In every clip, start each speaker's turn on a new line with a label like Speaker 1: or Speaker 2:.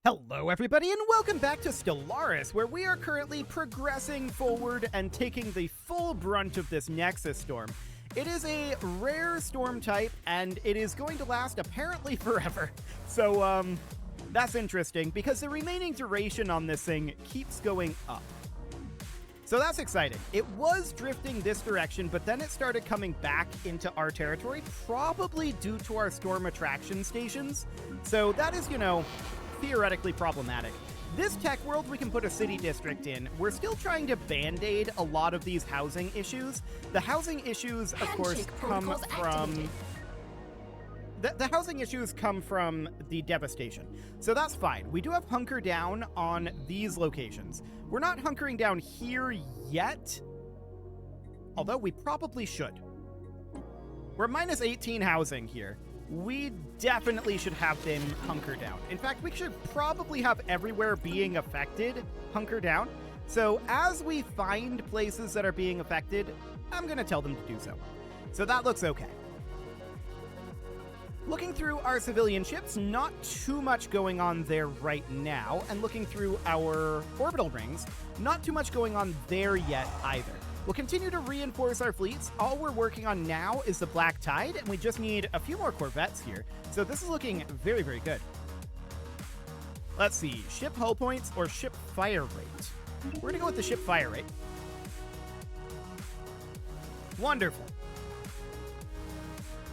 Speaker 1: Hello everybody and welcome back to Stellaris, where we are currently progressing forward and taking the full brunt of this Nexus storm. It is a rare storm type and it is going to last apparently forever. So that's interesting because the remaining duration on this thing keeps going up. So that's exciting. It was drifting this direction, but then it started coming back into our territory, probably due to our storm attraction stations. So that is, theoretically problematic. This tech world we can put a city district in. We're still trying to band-aid a lot of these housing issues. The housing issues, of course, come from... The housing issues come from the devastation. So that's fine. We do have hunker down on these locations. We're not hunkering down here yet, although we probably should. We're minus 18 housing here. We definitely should have them hunker down. In fact, we should probably have everywhere being affected hunker down. So as we find places that are being affected, I'm going to tell them to do so. So that looks okay. Looking through our civilian ships, not too much going on there right now. And looking through our orbital rings, not too much going on there yet either. We'll continue to reinforce our fleets. All we're working on now is the Black Tide, and we just need a few more corvettes here. So this is looking very, very good. Let's see, ship hull points or ship fire rate? We're going to go with the ship fire rate. Wonderful.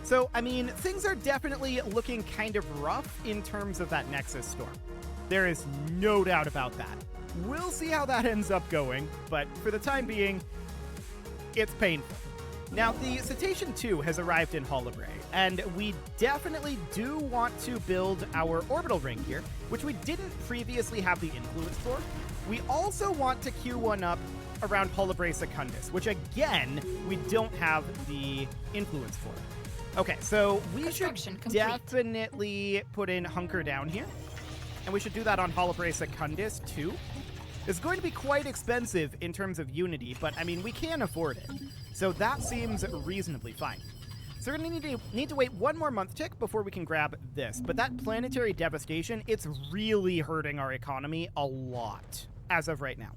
Speaker 1: So, I mean, things are definitely looking kind of rough in terms of that Nexus storm. There is no doubt about that. We'll see how that ends up going, but for the time being, it's painful. Now, the Cetacean 2 has arrived in Holobray, and we definitely do want to build our orbital ring here, which we didn't previously have the influence for. We also want to queue one up around Holobray Secundus, which again, we don't have the influence for. Okay, so we should definitely put in hunker down here, and we should do that on Holobray Secundus too. It's going to be quite expensive in terms of Unity, but I mean, we can afford it. So that seems reasonably fine. So we're going to need to wait one more month tick before we can grab this. But that planetary devastation, it's really hurting our economy a lot as of right now.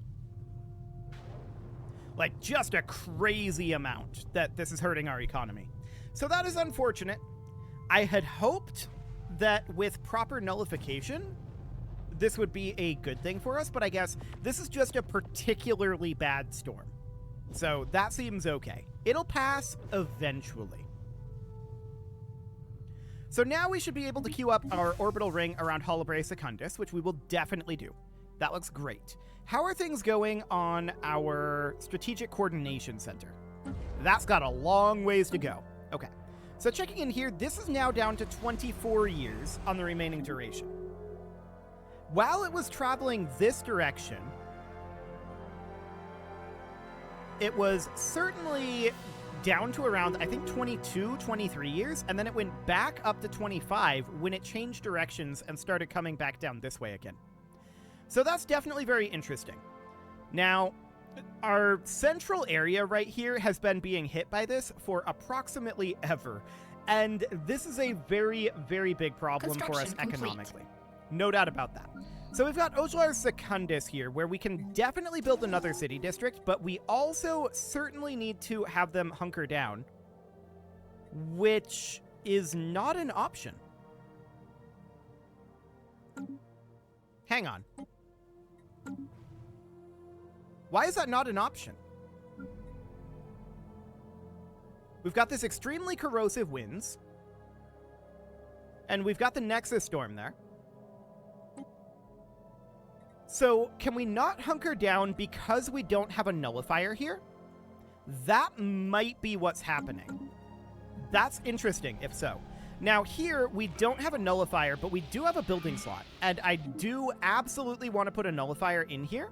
Speaker 1: Like, just a crazy amount that this is hurting our economy. So that is unfortunate. I had hoped that with proper nullification, this would be a good thing for us, but I guess this is just a particularly bad storm. So that seems okay. It'll pass eventually. So now we should be able to queue up our orbital ring around Holobray Secundus, which we will definitely do. That looks great. How are things going on our Strategic Coordination Center? That's got a long ways to go. Okay, so checking in here, this is now down to 24 years on the remaining duration. While it was traveling this direction, it was certainly down to around, I think, 22, 23 years, and then it went back up to 25 when it changed directions and started coming back down this way again. So that's definitely very interesting. Now, our central area right here has been being hit by this for approximately ever, and this is a very, very big problem for us economically. No doubt about that. So we've got Ojlar Secundus here, where we can definitely build another city district, but we also certainly need to have them hunker down, which is not an option. Hang on. Why is that not an option? We've got this extremely corrosive winds, and we've got the Nexus storm there. So, can we not hunker down because we don't have a nullifier here? That might be what's happening. That's interesting, if so. Now, here, we don't have a nullifier, but we do have a building slot. And I do absolutely want to put a nullifier in here.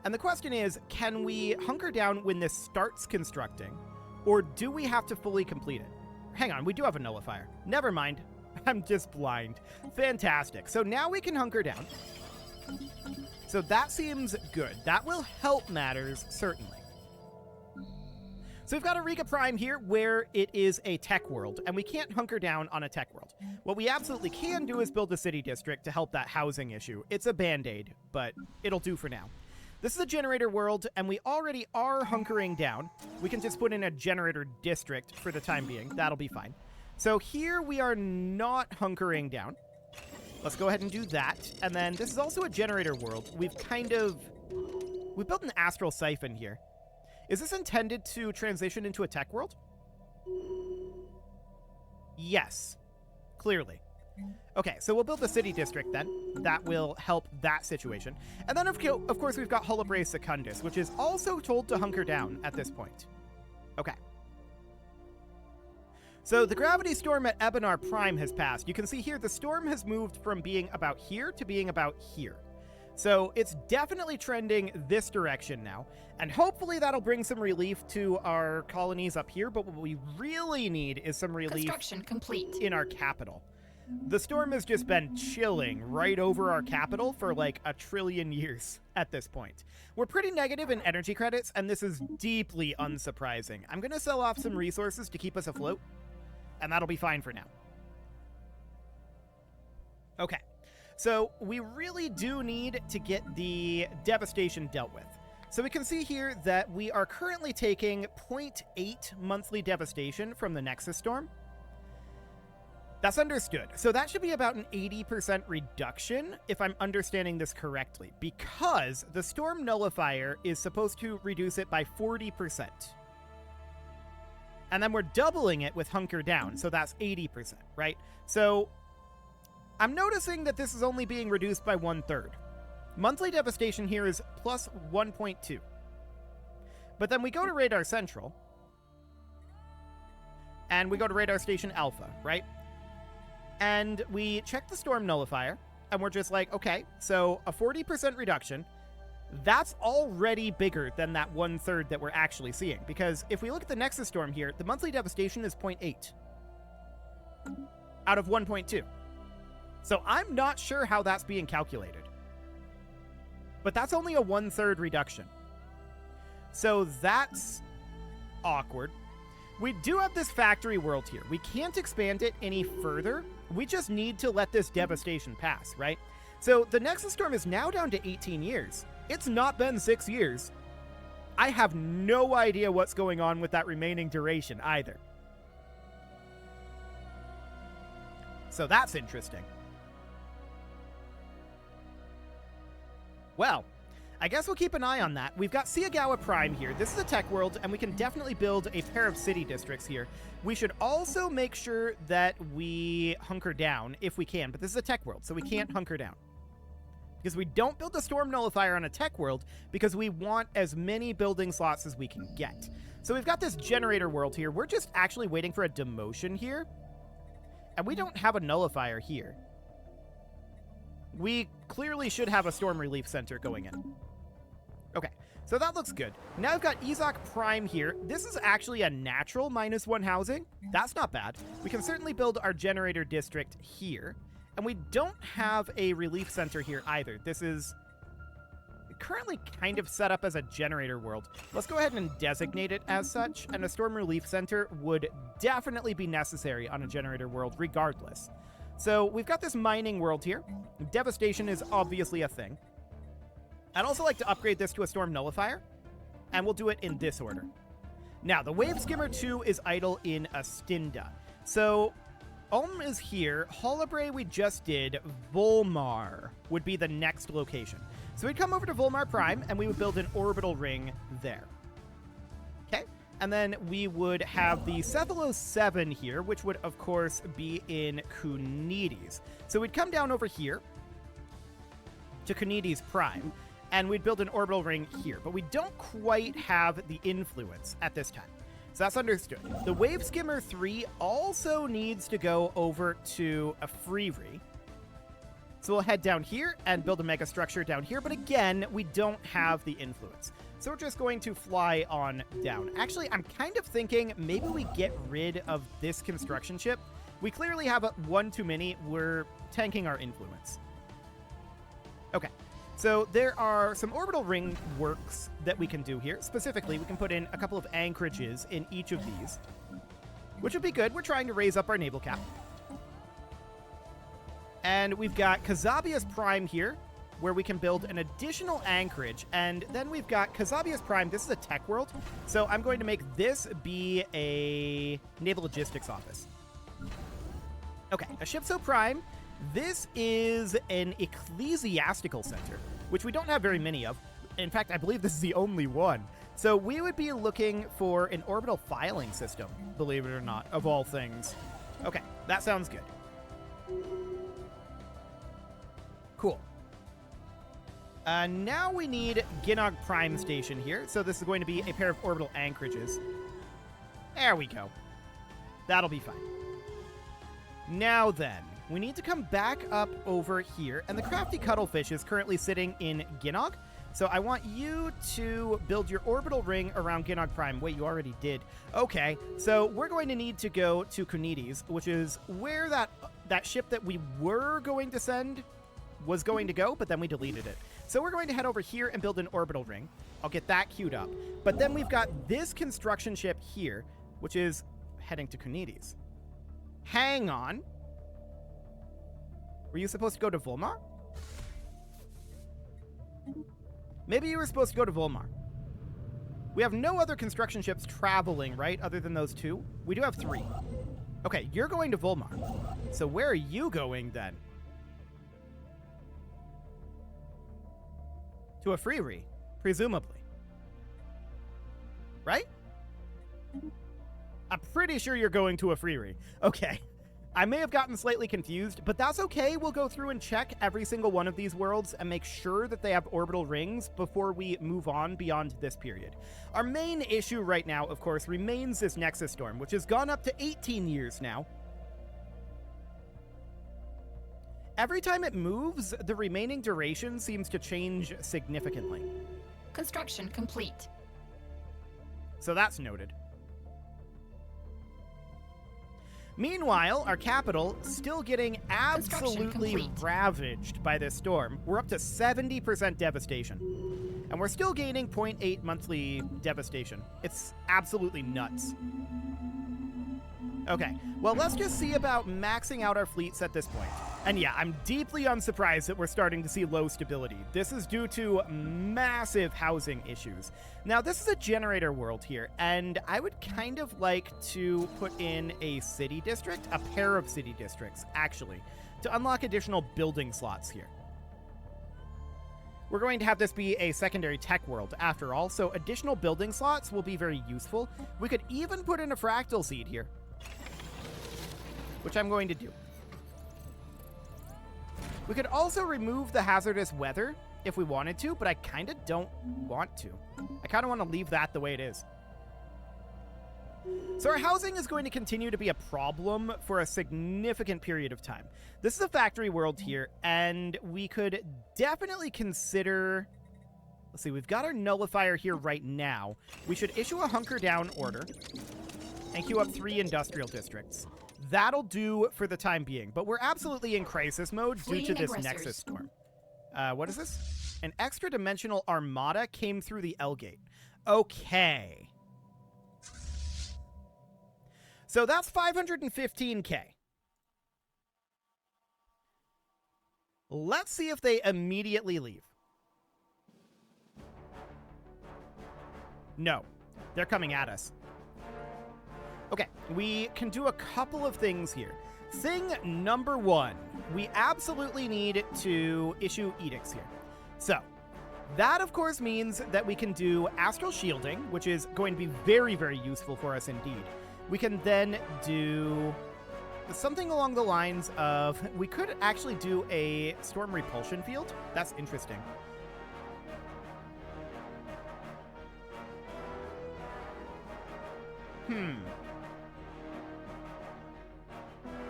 Speaker 1: And the question is, can we hunker down when this starts constructing? Or do we have to fully complete it? Hang on, we do have a nullifier. Never mind. I'm just blind. Fantastic. So now we can hunker down. So that seems good. That will help matters, certainly. So we've got Eureka Prime here, where it is a tech world, and we can't hunker down on a tech world. What we absolutely can do is build a city district to help that housing issue. It's a band-aid, but it'll do for now. This is a generator world, and we already are hunkering down. We can just put in a generator district for the time being. That'll be fine. So here we are not hunkering down. Let's go ahead and do that. And then this is also a generator world. We built an astral siphon here. Is this intended to transition into a tech world? Yes, clearly. Okay, so we'll build the city district then. That will help that situation. And then, of course, we've got Hullabrae Secundus, which is also told to hunker down at this point. Okay. So the gravity storm at Ebenar Prime has passed. You can see here the storm has moved from being about here to being about here. So it's definitely trending this direction now, and hopefully that'll bring some relief to our colonies up here, but what we really need is some relief
Speaker 2: Construction complete.
Speaker 1: in our capital. The storm has just been chilling right over our capital for like 1 trillion years at this point. We're pretty negative in energy credits, and this is deeply unsurprising. I'm going to sell off some resources to keep us afloat, and that'll be fine for now. Okay. So we really do need to get the devastation dealt with. So we can see here that we are currently taking 0.8 monthly devastation from the Nexus storm. That's understood. So that should be about an 80% reduction, if I'm understanding this correctly, because the storm nullifier is supposed to reduce it by 40%. And then we're doubling it with hunker down, so that's 80%, right? So I'm noticing that this is only being reduced by 1/3. Monthly devastation here is plus 1.2. But then we go to Radar Central, and we go to Radar Station Alpha, right? And we check the storm nullifier, and we're just like, okay, so a 40% reduction, that's already bigger than that 1/3 that we're actually seeing. Because if we look at the Nexus storm here, the monthly devastation is 0.8 out of 1.2. So I'm not sure how that's being calculated. But that's only a 1/3 reduction. So that's awkward. We do have this factory world here. We can't expand it any further. We just need to let this devastation pass, right? So the Nexus storm is now down to 18 years. It's not been 6 years. I have no idea what's going on with that remaining duration either. So that's interesting. Well, I guess we'll keep an eye on that. We've got Siagawa Prime here. This is a tech world, and we can definitely build a pair of city districts here. We should also make sure that we hunker down if we can, but this is a tech world, so we can't hunker down. Because we don't build a storm nullifier on a tech world because we want as many building slots as we can get. So we've got this generator world here. We're just actually waiting for a demotion here, and we don't have a nullifier here. We clearly should have a storm relief center going in. Okay, so that looks good. Now I've got Izak Prime here. This is actually a natural -1 housing. That's not bad. We can certainly build our generator district here. And we don't have a relief center here either. This is currently kind of set up as a generator world. Let's go ahead and designate it as such, and a storm relief center would definitely be necessary on a generator world regardless. So we've got this mining world here. Devastation is obviously a thing. I'd also like to upgrade this to a storm nullifier, and we'll do it in this order. Now, the Wave Skimmer 2 is idle in Astinda. So Ulm is here. Hullabrae we just did. Volmar would be the next location. So we'd come over to Volmar Prime, and we would build an orbital ring there. Okay? And then we would have the Cephalo 7 here, which would, of course, be in Kunides. So we'd come down over here to Kunides Prime, and we'd build an orbital ring here. But we don't quite have the influence at this time. So that's understood. The Wave Skimmer 3 also needs to go over to a Freery. So we'll head down here and build a mega structure down here. But again, we don't have the influence. So we're just going to fly on down. Actually, I'm kind of thinking maybe we get rid of this construction ship. We clearly have one too many. We're tanking our influence. Okay. So there are some orbital ring works that we can do here. Specifically, we can put in a couple of anchorages in each of these, which would be good. We're trying to raise up our naval cap. And we've got Kazabius Prime here, where we can build an additional anchorage. And then we've got Kazabius Prime. This is a tech world. So I'm going to make this be a naval logistics office. Okay, a ship so prime. This is an ecclesiastical center, which we don't have very many of. In fact, I believe this is the only one. So we would be looking for an orbital filing system, believe it or not, of all things. Okay, that sounds good. Cool. Now we need Ginnog Prime Station here. So this is going to be a pair of orbital anchorages. There we go. That'll be fine. Now then, we need to come back up over here. And the crafty cuttlefish is currently sitting in Ginnog. So I want you to build your orbital ring around Ginnog Prime. Wait, you already did. Okay, so we're going to need to go to Kunides, which is where that ship that we were going to send was going to go, but then we deleted it. So we're going to head over here and build an orbital ring. I'll get that queued up. But then we've got this construction ship here, which is heading to Kunides. Hang on. Were you supposed to go to Volmar? Maybe you were supposed to go to Volmar. We have no other construction ships traveling, right, other than those two? We do have 3. Okay, you're going to Volmar. So where are you going, then? To a Freeree, presumably. Right? I'm pretty sure you're going to a Freeree. Okay. I may have gotten slightly confused, but that's okay. We'll go through and check every single one of these worlds and make sure that they have orbital rings before we move on beyond this period. Our main issue right now, of course, remains this Nexus Storm, which has gone up to 18 years now. Every time it moves, the remaining duration seems to change significantly.
Speaker 2: Construction complete.
Speaker 1: So that's noted. Meanwhile, our capital still getting absolutely ravaged by this storm. We're up to 70% devastation. And we're still gaining 0.8 monthly devastation. It's absolutely nuts. Okay, well, let's just see about maxing out our fleets at this point. And yeah, I'm deeply unsurprised that we're starting to see low stability. This is due to massive housing issues. Now, this is a generator world here, and I would kind of like to put in a city district, a pair of city districts, actually, to unlock additional building slots here. We're going to have this be a secondary tech world, after all, so additional building slots will be very useful. We could even put in a fractal seed here, which I'm going to do. We could also remove the hazardous weather if we wanted to, but I kind of don't want to. I kind of want to leave that the way it is. So our housing is going to continue to be a problem for a significant period of time. This is a factory world here, and we could definitely consider... Let's see, we've got our nullifier here right now. We should issue a hunker down order and queue up 3 industrial districts. That'll do for the time being, but we're absolutely in crisis mode due to this Nexus Storm. What is this? An extra-dimensional armada came through the L-gate. Okay. So that's 515k. Let's see if they immediately leave. No, they're coming at us. Okay, we can do a couple of things here. Thing number 1, we absolutely need to issue edicts here. So, that of course means that we can do astral shielding, which is going to be very, very useful for us indeed. We can then do something along the lines of, we could actually do a storm repulsion field. That's interesting.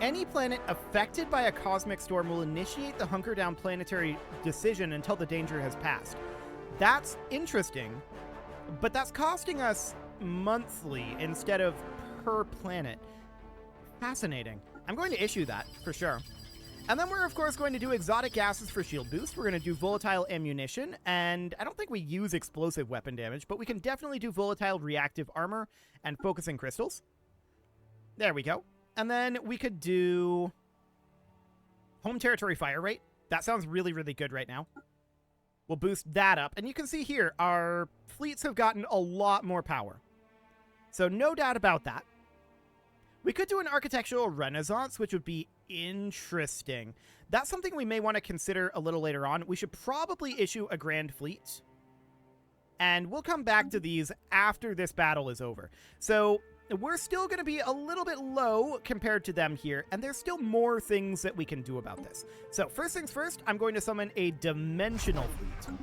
Speaker 1: Any planet affected by a cosmic storm will initiate the hunker down planetary decision until the danger has passed. That's interesting, but that's costing us monthly instead of per planet. Fascinating. I'm going to issue that for sure. And then we're, of course, going to do exotic gases for shield boost. We're going to do volatile ammunition, and I don't think we use explosive weapon damage, but we can definitely do volatile reactive armor and focusing crystals. There we go. And then we could do home territory fire rate. That sounds really, really good right now. We'll boost that up. And you can see here, our fleets have gotten a lot more power. So no doubt about that. We could do an architectural renaissance, which would be interesting. That's something we may want to consider a little later on. We should probably issue a grand fleet. And we'll come back to these after this battle is over. So we're still going to be a little bit low compared to them here, and there's still more things that we can do about this. So first things first, I'm going to summon a dimensional fleet.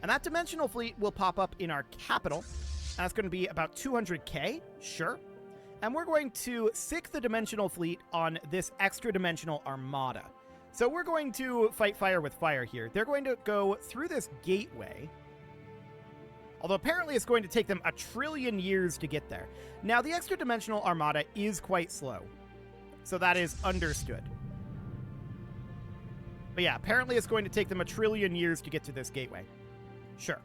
Speaker 1: And that dimensional fleet will pop up in our capital. That's going to be about 200k, sure. And we're going to sick the dimensional fleet on this extra dimensional armada. So we're going to fight fire with fire here. They're going to go through this gateway. Although apparently it's going to take them 1 trillion years to get there. Now, the extra dimensional armada is quite slow. So that is understood. But yeah, apparently it's going to take them 1 trillion years to get to this gateway. Sure.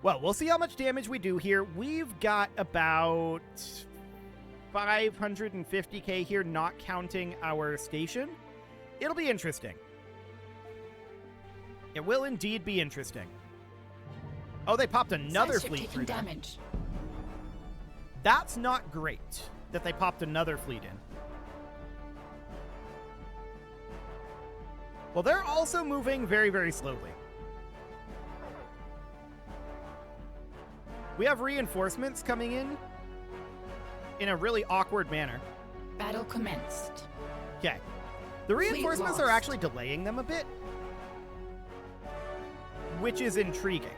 Speaker 1: Well, we'll see how much damage we do here. We've got about 550k here, not counting our station. It'll be interesting. It will indeed be interesting. Oh, they popped another fleet through there. Damage. That's not great that they popped another fleet in. Well, they're also moving very, very slowly. We have reinforcements coming in a really awkward manner.
Speaker 2: Battle commenced.
Speaker 1: Okay. The reinforcements are actually delaying them a bit, which is intriguing.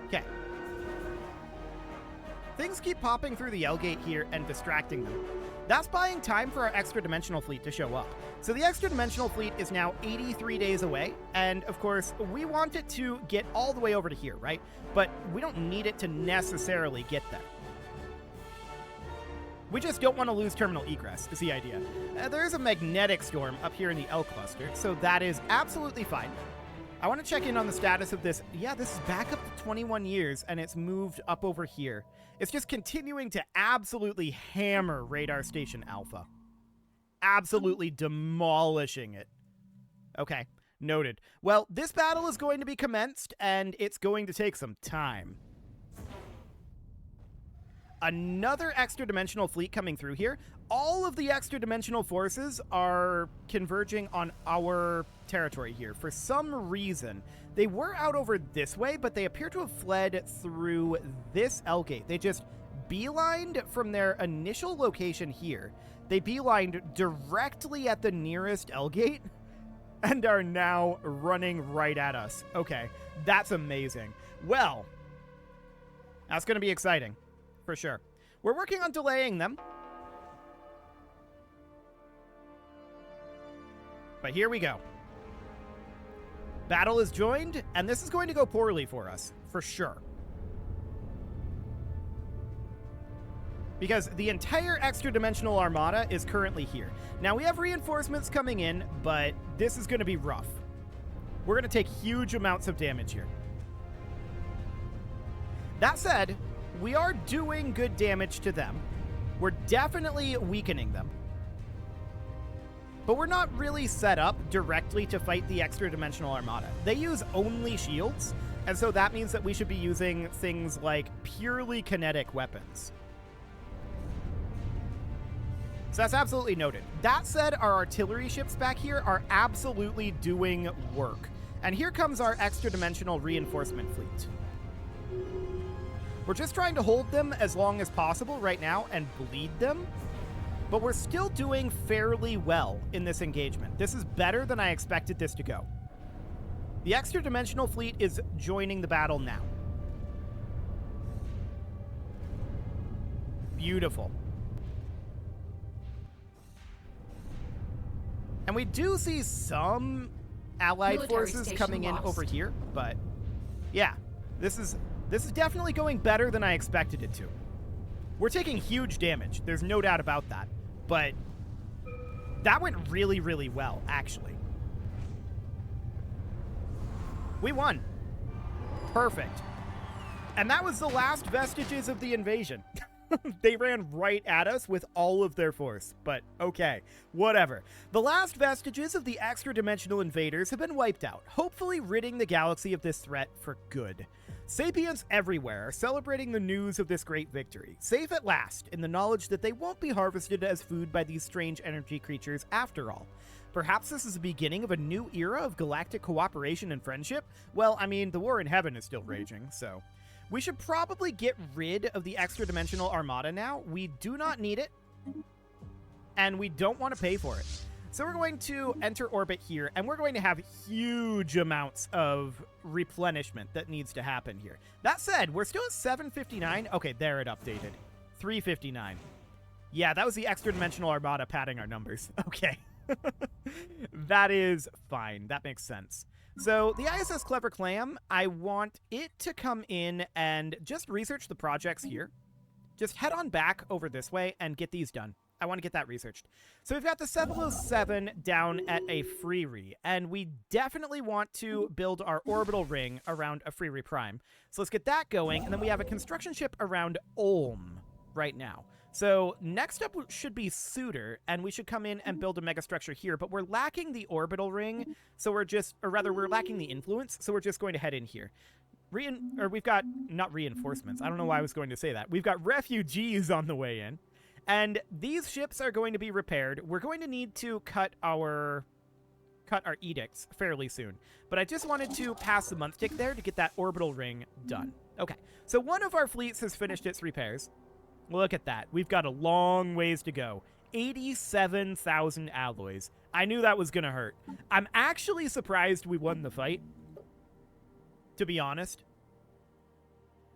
Speaker 1: Okay. Things keep popping through the L gate here and distracting them. That's buying time for our extra dimensional fleet to show up. So the extra dimensional fleet is now 83 days away, and of course, we want it to get all the way over to here, right? But we don't need it to necessarily get there. We just don't want to lose terminal egress, is the idea. There is a magnetic storm up here in the L cluster, so that is absolutely fine. I want to check in on the status of this. Yeah, this is back up to 21 years, and it's moved up over here. It's just continuing to absolutely hammer Radar Station Alpha. Absolutely demolishing it. Okay, noted. Well, this battle is going to be commenced, and it's going to take some time. Another extra dimensional fleet coming through here. All of the extra dimensional forces are converging on our territory here. For some reason, they were out over this way, but they appear to have fled through this L gate. They just beelined from their initial location here. They beelined directly at the nearest L gate and are now running right at us. Okay, that's amazing. Well, that's going to be exciting. For sure. We're working on delaying them. But here we go. Battle is joined, and this is going to go poorly for us, for sure. Because the entire extra-dimensional armada is currently here. Now, we have reinforcements coming in, but this is going to be rough. We're going to take huge amounts of damage here. That said, we are doing good damage to them. We're definitely weakening them. But we're not really set up directly to fight the extra-dimensional armada. They use only shields, and so that means that we should be using things like purely kinetic weapons. So that's absolutely noted. That said, our artillery ships back here are absolutely doing work. And here comes our extra-dimensional reinforcement fleet. We're just trying to hold them as long as possible right now and bleed them, but we're still doing fairly well in this engagement. This is better than I expected this to go. The extra-dimensional fleet is joining the battle now. Beautiful. And we do see some allied forces coming in over here, but yeah, this is definitely going better than I expected it to. We're taking huge damage. There's no doubt about that. But that went really, really well, actually. We won. Perfect. And that was the last vestiges of the invasion. They ran right at us with all of their force, but okay, whatever. The last vestiges of the extra-dimensional invaders have been wiped out, hopefully ridding the galaxy of this threat for good. Sapients everywhere are celebrating the news of this great victory, safe at last, in the knowledge that they won't be harvested as food by these strange energy creatures after all. Perhaps this is the beginning of a new era of galactic cooperation and friendship? Well, I mean, the war in heaven is still raging, so... We should probably get rid of the extra-dimensional armada now. We do not need it, and we don't want to pay for it. So we're going to enter orbit here, and we're going to have huge amounts of replenishment that needs to happen here. That said, we're still at 759. Okay, there it updated. 359. Yeah, that was the extra-dimensional armada padding our numbers. Okay. That is fine. That makes sense. So the ISS Clever Clam, I want it to come in and just research the projects here. Just head on back over this way and get these done. I want to get that researched. So we've got the 707 down at a Freery, and we definitely want to build our orbital ring around a Freery Prime. So let's get that going, and then we have a construction ship around Ulm right now. So next up should be Suitor, and we should come in and build a megastructure here, but we're lacking the orbital ring, so we're lacking the influence, so we're just going to head in here. We've got, not reinforcements, I don't know why I was going to say that. We've got refugees on the way in, and these ships are going to be repaired. We're going to need to cut our edicts fairly soon, but I just wanted to pass the month tick there to get that orbital ring done. Okay, so one of our fleets has finished its repairs. Look at that. We've got a long ways to go. 87,000 alloys. I knew that was going to hurt. I'm actually surprised we won the fight, to be honest.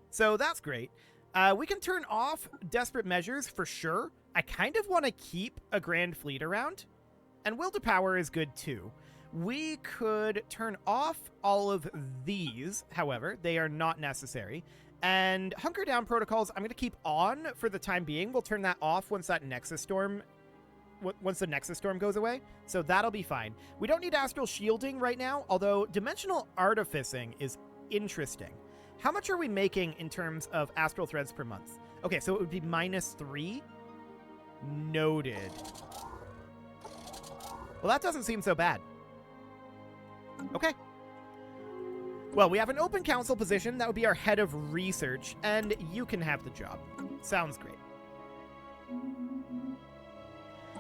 Speaker 1: So that's great. We can turn off desperate measures for sure. I kind of want to keep a grand fleet around. And will to power is good too. We could turn off all of these, however. They are not necessary. And hunker down protocols, I'm going to keep on for the time being. We'll turn that off once the Nexus Storm goes away. So that'll be fine. We don't need astral shielding right now, although dimensional artificing is interesting. How much are we making in terms of astral threads per month? Okay, so it would be -3. Noted. Well, that doesn't seem so bad. Okay. Well, we have an open council position. That would be our head of research, and you can have the job. Sounds great.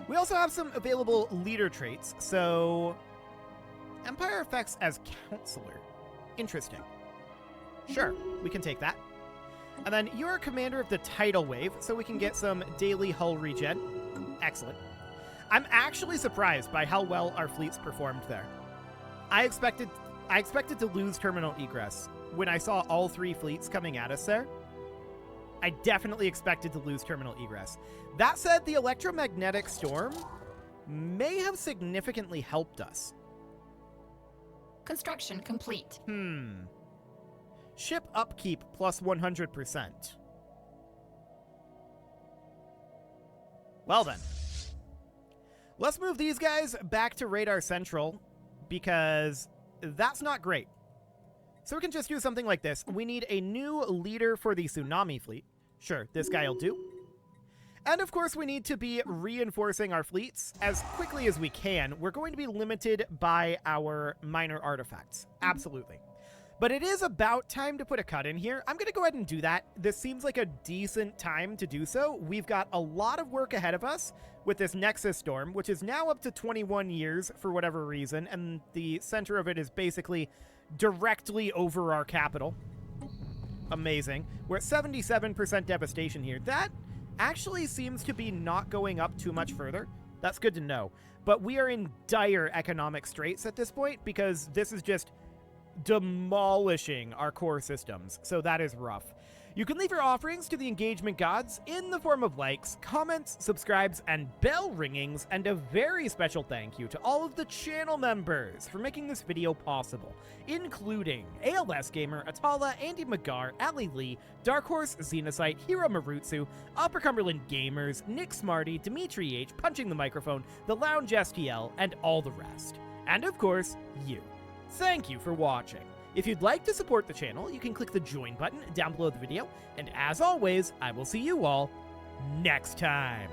Speaker 1: We also have some available leader traits, so... Empire effects as counselor. Interesting. Sure, we can take that. And then you're a commander of the tidal wave, so we can get some daily hull regen. Excellent. I'm actually surprised by how well our fleets performed there. I expected to lose terminal egress when I saw all three fleets coming at us there. I definitely expected to lose terminal egress. That said, the electromagnetic storm may have significantly helped us.
Speaker 2: Construction complete.
Speaker 1: Ship upkeep plus 100%. Well then. Let's move these guys back to Radar Central, because that's not great. So we can just do something like this. We need a new leader for the Tsunami fleet. Sure, this guy will do. And of course, we need to be reinforcing our fleets as quickly as we can. We're going to be limited by our minor artifacts. Absolutely. But it is about time to put a cut in here. I'm going to go ahead and do that. This seems like a decent time to do so. We've got a lot of work ahead of us with this Nexus Storm, which is now up to 21 years for whatever reason, and the center of it is basically directly over our capital. Amazing. We're at 77% devastation here. That actually seems to be not going up too much further. That's good to know. But we are in dire economic straits at this point because this is just demolishing our core systems. So that is rough. You can leave your offerings to the engagement gods in the form of likes, comments, subscribes, and bell ringings, and a very special thank you to all of the channel members for making this video possible, including ALS Gamer, Atala, Andy Magar, Ali Lee, Dark Horse, Xenocyte, Hiro Marutsu, Upper Cumberland Gamers, Nick Smarty, Dimitri H, Punching the Microphone, The Lounge STL, and all the rest. And of course, you. Thank you for watching. If you'd like to support the channel, you can click the join button down below the video, and as always, I will see you all next time.